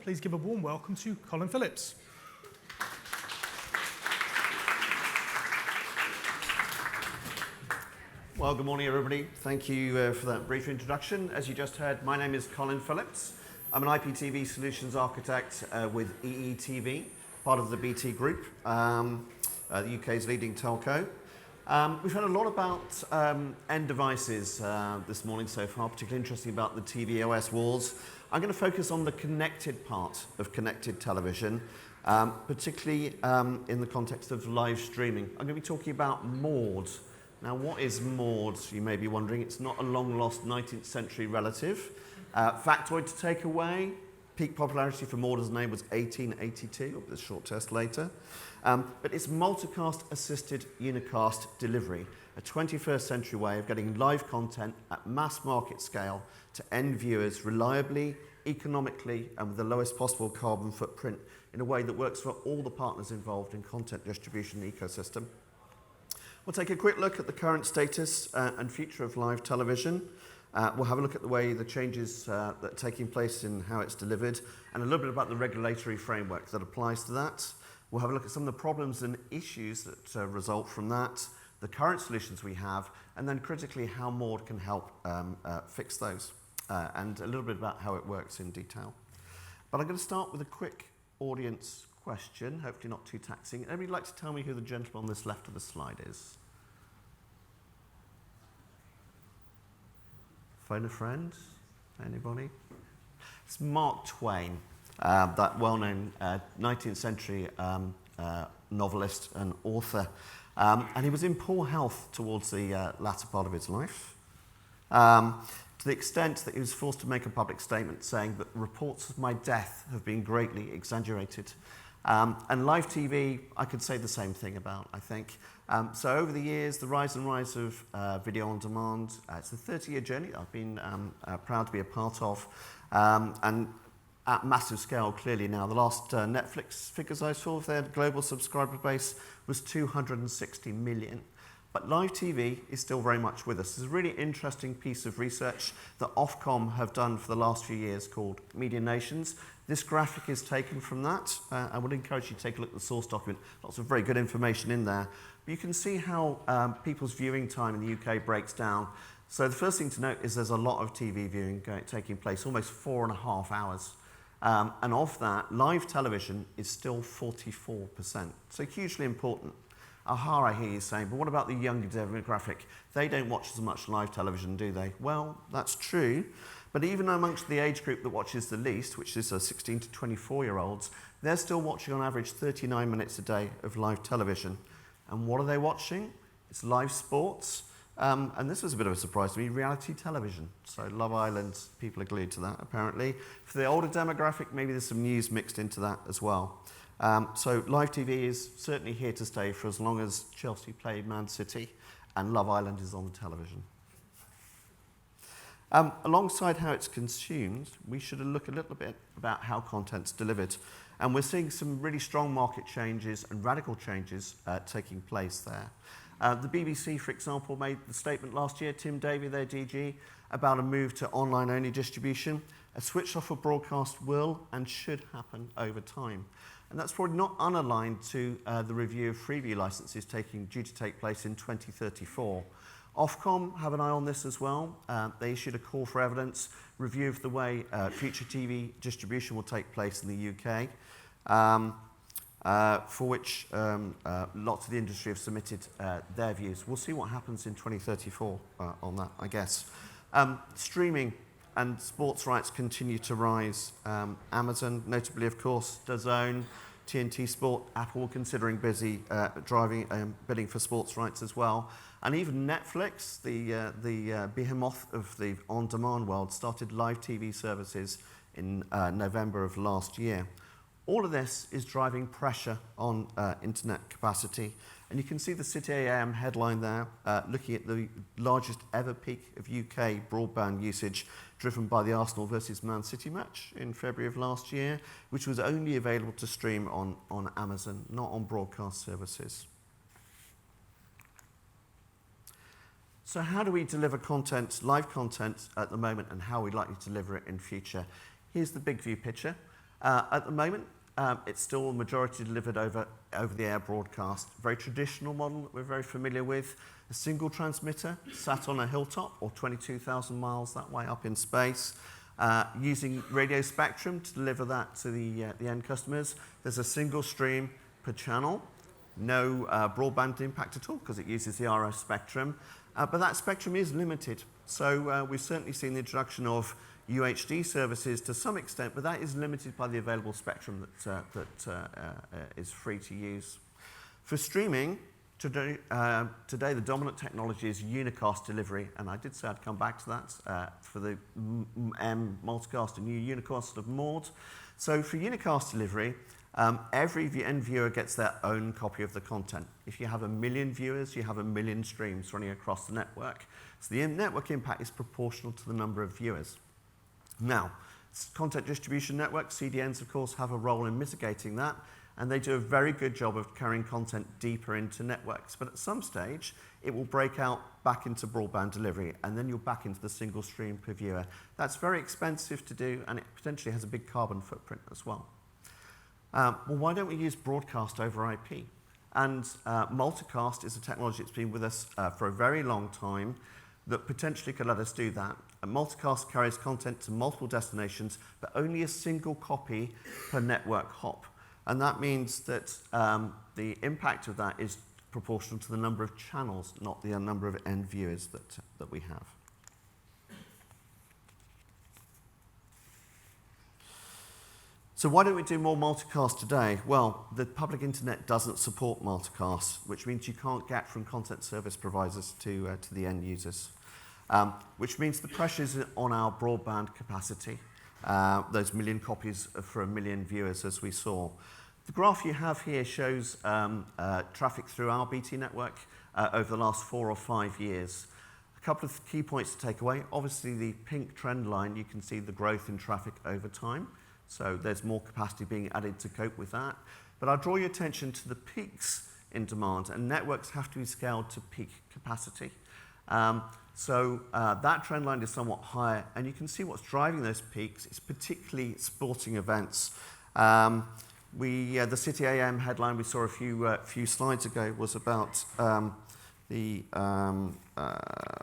please give a warm welcome to Colin Phillips. Well, good morning, everybody. Thank you for that brief introduction. As you just heard, my name is Colin Phillips. I'm an IPTV solutions architect with EETV, part of the BT Group, the UK's leading telco. We've heard a lot about end devices this morning so far, particularly interesting about the TVOS wars. I'm going to focus on the connected part of connected television, particularly in the context of live streaming. I'm going to be talking about MAUD. Now, what is MAUD, you may be wondering? It's not a long-lost 19th century relative. Factoid to take away, peak popularity for MAUD as a name was 1882, with a short test later. But it's Multicast Assisted Unicast Delivery, a 21st century way of getting live content at mass market scale to end viewers reliably, economically, and with the lowest possible carbon footprint in a way that works for all the partners involved in content distribution ecosystem. We'll take a quick look at the current status and future of live television. We'll have a look at the way the changes that are taking place in how it's delivered, and a little bit about the regulatory framework that applies to that. We'll have a look at some of the problems and issues that result from that, the current solutions we have, and then critically how MAUD can help fix those, and a little bit about how it works in detail. But I'm going to start with a quick audience question, hopefully not too taxing. Anybody like to tell me who the gentleman on this left of the slide is? Phone a friend? Anybody? It's Mark Twain, that well-known 19th century novelist and author. And he was in poor health towards the latter part of his life, to the extent that he was forced to make a public statement saying that reports of my death have been greatly exaggerated. And live TV, I could say the same thing about, I think. So over the years, the rise of video on demand, it's a 30-year journey I've been proud to be a part of. And at massive scale, clearly now. The last Netflix figures I saw of their global subscriber base was 260 million. But live TV is still very much with us. There's a really interesting piece of research that Ofcom have done for the last few years called Media Nations. This graphic is taken from that. I would encourage you to take a look at the source document. Lots of very good information in there. But you can see how people's viewing time in the UK breaks down. So the first thing to note is there's a lot of TV viewing taking place, almost 4.5 hours. And of that, live television is still 44%. So hugely important. Aha, I hear you saying, but what about the younger demographic? They don't watch as much live television, do they? Well, that's true. But even amongst the age group that watches the least, which is 16 to 24-year-olds, they're still watching on average 39 minutes a day of live television. And what are they watching? It's live sports. And this was a bit of a surprise to me, reality television. So Love Island, people are glued to that, apparently. For the older demographic, maybe there's some news mixed into that as well. So live TV is certainly here to stay for as long as Chelsea play Man City and Love Island is on the television. Alongside how it's consumed, we should look a little bit about how content's delivered. And we're seeing some really strong market changes and radical changes taking place there. The BBC, for example, made the statement last year, Tim Davie, their DG, about a move to online-only distribution. A switch off of broadcast will and should happen over time. And that's probably not unaligned to the review of freeview licenses due to take place in 2034. Ofcom have an eye on this as well. They issued a call for evidence, review of the way future TV distribution will take place in the UK, for which lots of the industry have submitted their views. We'll see what happens in 2034 on that, I guess. Streaming and sports rights continue to rise. Amazon, notably, of course, DAZN, TNT Sport, Apple considering bidding for sports rights as well. And even Netflix, the behemoth of the on-demand world, started live TV services in November of last year. All of this is driving pressure on internet capacity. And you can see the City AM headline there, looking at the largest ever peak of UK broadband usage driven by the Arsenal versus Man City match in February of last year, which was only available to stream on Amazon, not on broadcast services. So how do we deliver content, live content at the moment, and how we'd like to deliver it in future? Here's the big view picture. At the moment, it's still a majority delivered over the air broadcast. Very traditional model that we're very familiar with. A single transmitter sat on a hilltop or 22,000 miles that way up in space, using radio spectrum to deliver that to the end customers. There's a single stream per channel. No broadband impact at all because it uses the RF spectrum. But that spectrum is limited. So we've certainly seen the introduction of UHD services to some extent, but that is limited by the available spectrum that is free to use. For streaming, today the dominant technology is unicast delivery, and I did say I'd come back to that for the Multicast and new unicast of MAUD. So for unicast delivery, every end viewer gets their own copy of the content. If you have 1 million viewers, you have 1 million streams running across the network. So the network impact is proportional to the number of viewers. Now, content distribution networks, CDNs, of course, have a role in mitigating that, and they do a very good job of carrying content deeper into networks. But at some stage, it will break out back into broadband delivery, and then you're back into the single stream per viewer. That's very expensive to do, and it potentially has a big carbon footprint as well. Well, why don't we use broadcast over IP? And multicast is a technology that's been with us for a very long time that potentially could let us do that. And multicast carries content to multiple destinations, but only a single copy per network hop. And that means that the impact of that is proportional to the number of channels, not the number of end viewers that we have. So why don't we do more multicast today? Well, the public internet doesn't support multicast, which means you can't get from content service providers to the end users, which means the pressures on our broadband capacity, those 1 million copies for 1 million viewers as we saw. The graph you have here shows traffic through our BT network over the last 4 or 5 years. A couple of key points to take away. Obviously, the pink trend line, you can see the growth in traffic over time. So there's more capacity being added to cope with that. But I'll draw your attention to the peaks in demand, and networks have to be scaled to peak capacity. So that trend line is somewhat higher, and you can see what's driving those peaks. It's particularly sporting events. The City AM headline we saw a few slides ago was about the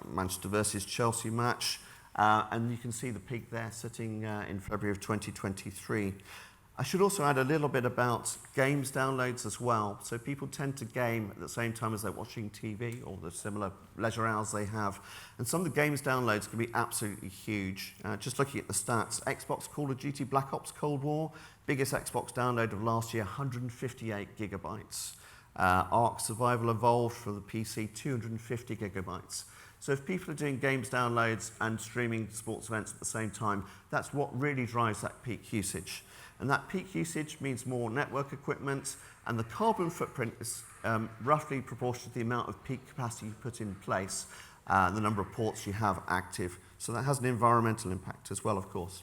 Manchester versus Chelsea match. And you can see the peak there sitting in February of 2023. I should also add a little bit about games downloads as well. So people tend to game at the same time as they're watching TV or the similar leisure hours they have. And some of the games downloads can be absolutely huge. Just looking at the stats, Xbox Call of Duty Black Ops Cold War, biggest Xbox download of last year, 158 gigabytes. Ark Survival Evolved for the PC, 250 gigabytes. So if people are doing games downloads and streaming sports events at the same time, that's what really drives that peak usage. And that peak usage means more network equipment, and the carbon footprint is roughly proportional to the amount of peak capacity you put in place, the number of ports you have active. So that has an environmental impact as well, of course.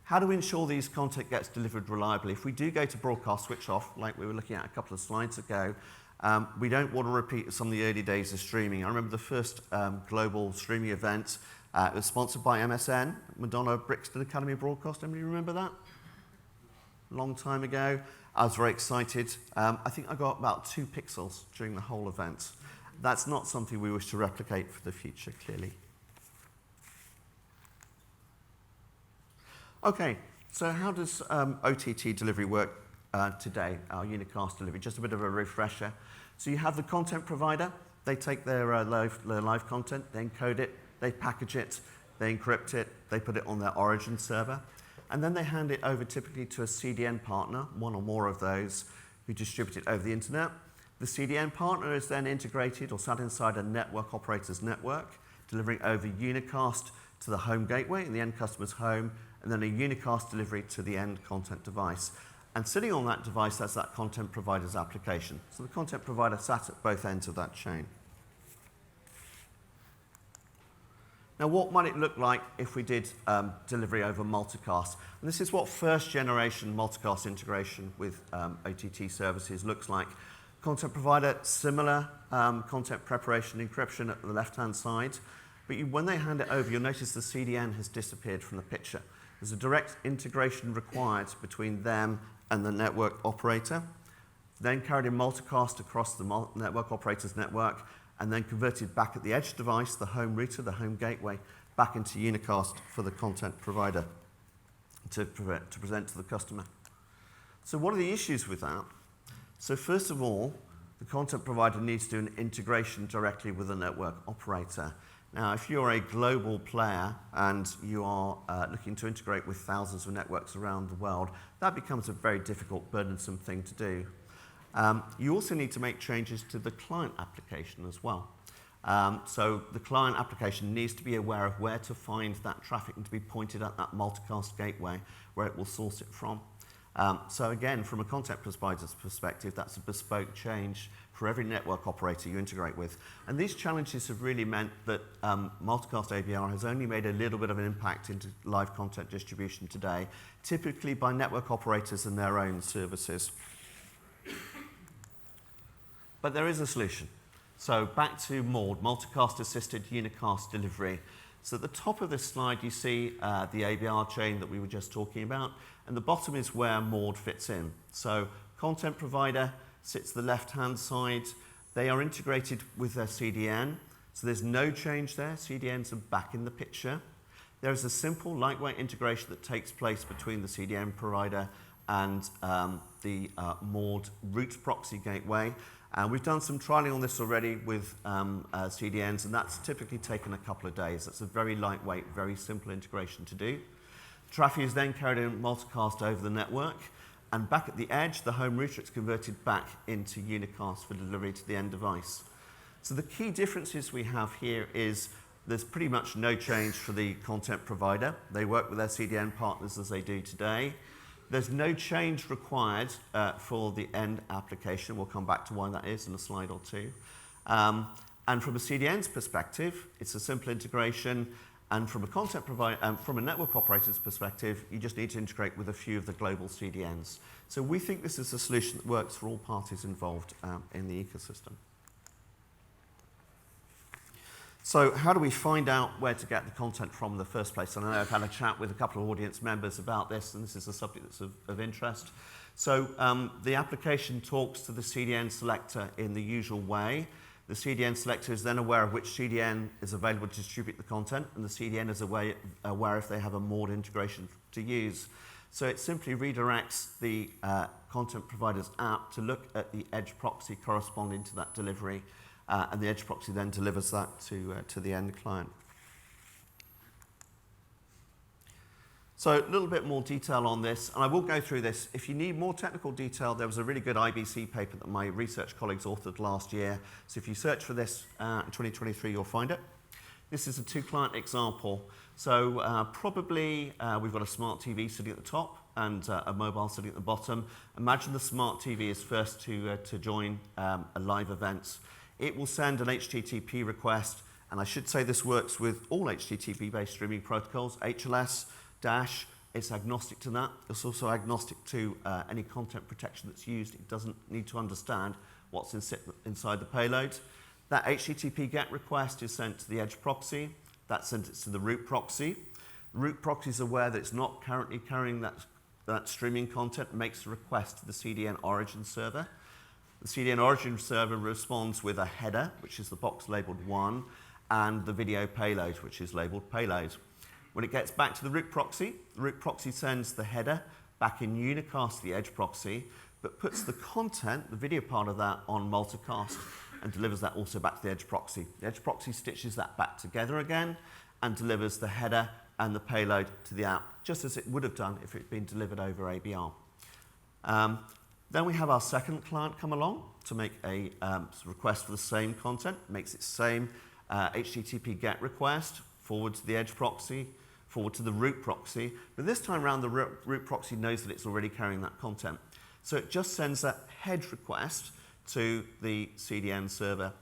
How do we ensure these content gets delivered reliably? If we do go to broadcast switch off, like we were looking at a couple of slides ago, we don't want to repeat some of the early days of streaming. I remember the first global streaming event. It was sponsored by MSN, Madonna Brixton Academy of Broadcast. Anybody remember that? Long time ago. I was very excited. I think I got about 2 pixels during the whole event. That's not something we wish to replicate for the future, clearly. Okay, so how does OTT delivery work today, our unicast delivery? Just a bit of a refresher. So you have the content provider. They take their live content, they encode it, they package it, they encrypt it, they put it on their origin server, and then they hand it over typically to a CDN partner, one or more of those, who distribute it over the internet. The CDN partner is then integrated or sat inside a network operator's network, delivering over unicast to the home gateway in the end customer's home, and then a unicast delivery to the end content device. And sitting on that device, that's that content provider's application. So the content provider sat at both ends of that chain. Now, what might it look like if we did delivery over multicast? And this is what first generation multicast integration with OTT services looks like. Content provider, similar content preparation encryption at the left-hand side. But when they hand it over, you'll notice the CDN has disappeared from the picture. There's a direct integration required between them and the network operator, then carried in multicast across the network operator's network, and then converted back at the edge device, the home router, the home gateway, back into unicast for the content provider to present to the customer. So what are the issues with that? So first of all, the content provider needs to do an integration directly with the network operator. Now, if you're a global player and you are looking to integrate with thousands of networks around the world, that becomes a very difficult, burdensome thing to do. You also need to make changes to the client application as well. So the client application needs to be aware of where to find that traffic and to be pointed at that multicast gateway where it will source it from. So again, from a content provider's perspective, that's a bespoke change for every network operator you integrate with. And these challenges have really meant that multicast ABR has only made a little bit of an impact into live content distribution today, typically by network operators and their own services. But there is a solution. So back to MAUD, Multicast Assisted Unicast Delivery. So at the top of this slide, you see the ABR chain that we were just talking about, and the bottom is where MAUD fits in. So content provider sits the left-hand side. They are integrated with their CDN, so there's no change there. CDNs are back in the picture. There is a simple, lightweight integration that takes place between the CDN provider and the MAUD root proxy gateway. We've done some trialing on this already with CDNs, and that's typically taken a couple of days. That's a very lightweight, very simple integration to do. Traffic is then carried in multicast over the network, and back at the edge, the home router is converted back into unicast for delivery to the end device. So the key differences we have here is there's pretty much no change for the content provider. They work with their CDN partners as they do today. There's no change required for the end application. We'll come back to why that is in a slide or two. And from a CDN's perspective, it's a simple integration. And from a content provider, from a network operator's perspective, you just need to integrate with a few of the global CDNs. So we think this is a solution that works for all parties involved in the ecosystem. So how do we find out where to get the content from in the first place? And I know I've had a chat with a couple of audience members about this, and this is a subject that's of interest. So the application talks to the CDN selector in the usual way. The CDN selector is then aware of which CDN is available to distribute the content, and the CDN is aware if they have a MAUD integration to use. So it simply redirects the content provider's app to look at the edge proxy corresponding to that delivery, and the edge proxy then delivers that to the end client. So a little bit more detail on this, and I will go through this. If you need more technical detail, there was a really good IBC paper that my research colleagues authored last year. So if you search for this in 2023, you'll find it. This is a two-client example. So probably we've got a smart TV sitting at the top and a mobile sitting at the bottom. Imagine the smart TV is first to join a live event. It will send an HTTP request, and I should say this works with all HTTP-based streaming protocols, HLS, Dash, it's agnostic to that. It's also agnostic to any content protection that's used. It doesn't need to understand what's inside the payload. That HTTP GET request is sent to the edge proxy. That's sent to the root proxy. The root proxy is aware that it's not currently carrying that streaming content, makes a request to the CDN origin server. The CDN origin server responds with a header, which is the box labeled 1, and the video payload, which is labeled payload. When it gets back to the root proxy sends the header back in unicast to the edge proxy, but puts the content, the video part of that, on multicast and delivers that also back to the edge proxy. The edge proxy stitches that back together again and delivers the header and the payload to the app, just as it would have done if it had been delivered over ABR. Then we have our second client come along to make a request for the same content, makes its same HTTP GET request, forward to the edge proxy, forward to the root proxy. But this time around, the root proxy knows that it's already carrying that content. So it just sends that head request to the CDN server.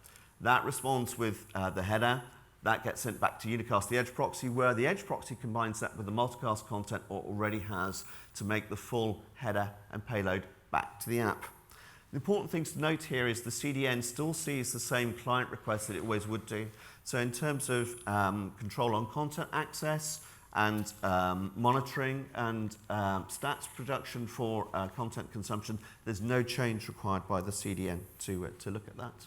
That responds with the header. That gets sent back to unicast, the edge proxy, where the edge proxy combines that with the multicast content it already has to make the full header and payload back to the app. The important thing to note here is the CDN still sees the same client request that it always would do. So in terms of control on content access, and monitoring and stats production for content consumption, there's no change required by the CDN to look at that.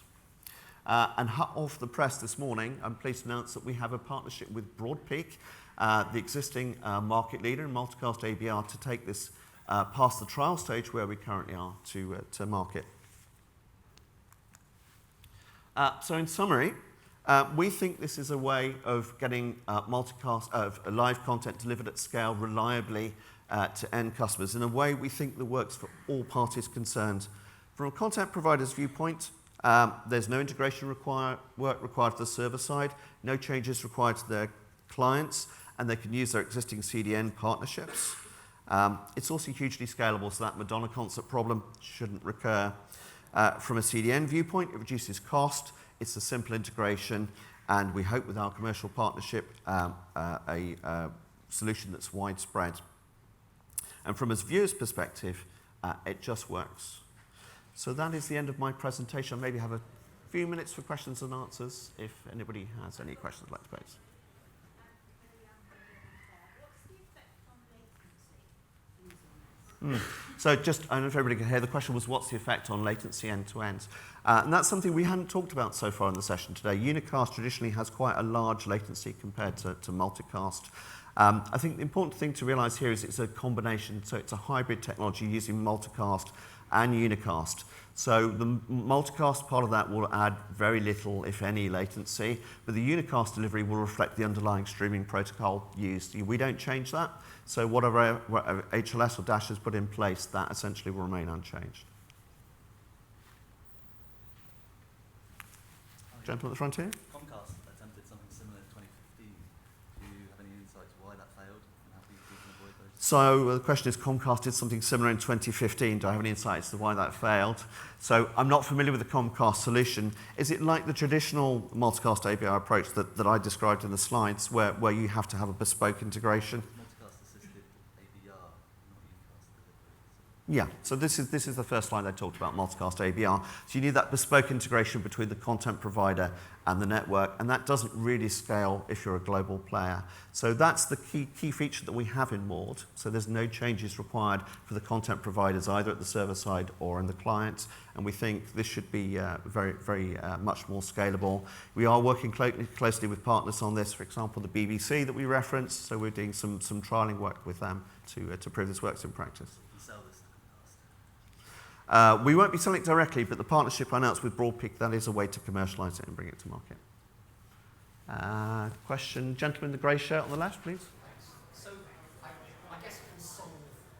And hot off the press this morning, I'm pleased to announce that we have a partnership with Broadpeak, the existing market leader in multicast ABR, to take this past the trial stage where we currently are to market. So in summary, we think this is a way of getting live content delivered at scale reliably to end customers in a way we think that works for all parties concerned. From a content provider's viewpoint, there's no integration work required for the server side, no changes required to their clients, and they can use their existing CDN partnerships. It's also hugely scalable, so that Madonna concert problem shouldn't recur. From a CDN viewpoint, it reduces cost, it's a simple integration, and we hope with our commercial partnership, a solution that's widespread. And from a viewer's perspective, it just works. So that is the end of my presentation. I'll maybe have a few minutes for questions and answers if anybody has any questions I'd like to pose. So just, I don't know if everybody can hear, the question was what's the effect on latency end-to-end? And that's something we hadn't talked about so far in the session today. Unicast traditionally has quite a large latency compared to multicast. I think the important thing to realise here is it's a combination, so it's a hybrid technology using multicast and unicast. So the multicast part of that will add very little, if any, latency, but the unicast delivery will reflect the underlying streaming protocol used. We don't change that, so whatever HLS or Dash has put in place, that essentially will remain unchanged. Gentleman at the front here. Comcast attempted something similar in 2015. Do you have any insights why that failed and how people can avoid those? So the question is, Comcast did something similar in 2015. Do I have any insights as to why that failed? So I'm not familiar with the Comcast solution. Is it like the traditional multicast ABR approach that I described in the slides, where you have to have a bespoke integration? Multicast Assisted ABR, not unicast delivery. Yeah, so this is the first slide I talked about, multicast ABR. So you need that bespoke integration between the content provider and the network, and that doesn't really scale if you're a global player. So that's the key feature that we have in MAUD. So there's no changes required for the content providers, either at the server side or in the client, and we think this should be very much more scalable. We are working closely with partners on this, for example, the BBC that we referenced, so we're doing some trialling work with them to prove this works in practice. You sell this to Comcast? We won't be selling it directly, but the partnership I announced with Broadpeak, that is a way to commercialise it and bring it to market. Question, gentleman in the grey shirt on the left, please. Thanks. So I guess it can solve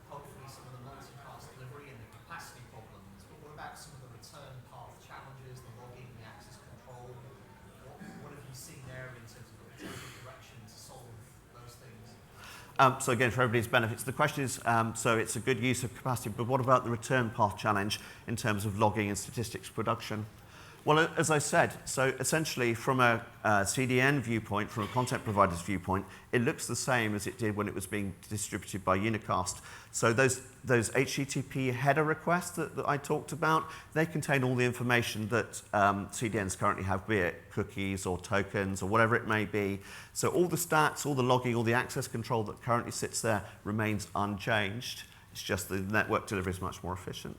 hopefully some of the multicast delivery and the capacity problems, but what about some of the return path challenges, the logging, the access control? What have you seen there in terms of the potential direction to solve those things? So again, for everybody's benefits, the question is, so it's a good use of capacity, but what about the return path challenge in terms of logging and statistics production? Well, as I said, so essentially from a CDN viewpoint, from a content provider's viewpoint, it looks the same as it did when it was being distributed by Unicast. So those HTTP header requests that I talked about, they contain all the information that CDNs currently have, be it cookies or tokens or whatever it may be. So all the stats, all the logging, all the access control that currently sits there remains unchanged. It's just the network delivery is much more efficient.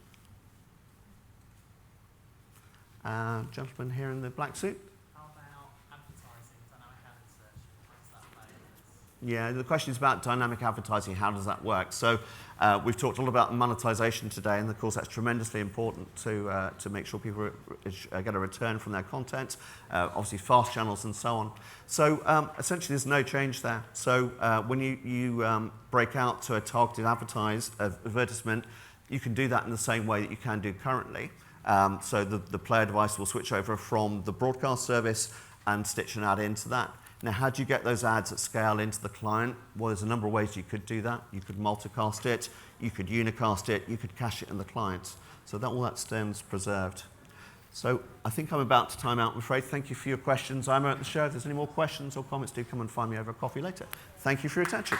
Gentleman here in the black suit. How about advertising, dynamic ad insertion? How does that play in this? Yeah, the question is about dynamic advertising. How does that work? So we've talked a lot about monetization today, and of course that's tremendously important to make sure people get a return from their content, obviously fast channels and so on. So essentially there's no change there. So when you break out to a targeted advertisement, you can do that in the same way that you can do currently. So the player device will switch over from the broadcast service and stitch an ad into that. Now, how do you get those ads at scale into the client? Well, there's a number of ways you could do that. You could multicast it, you could unicast it, you could cache it in the client. So that all that stands preserved. So I think I'm about to time out, I'm afraid. Thank you for your questions. I'm at the show. If there's any more questions or comments, do come and find me over a coffee later. Thank you for your attention.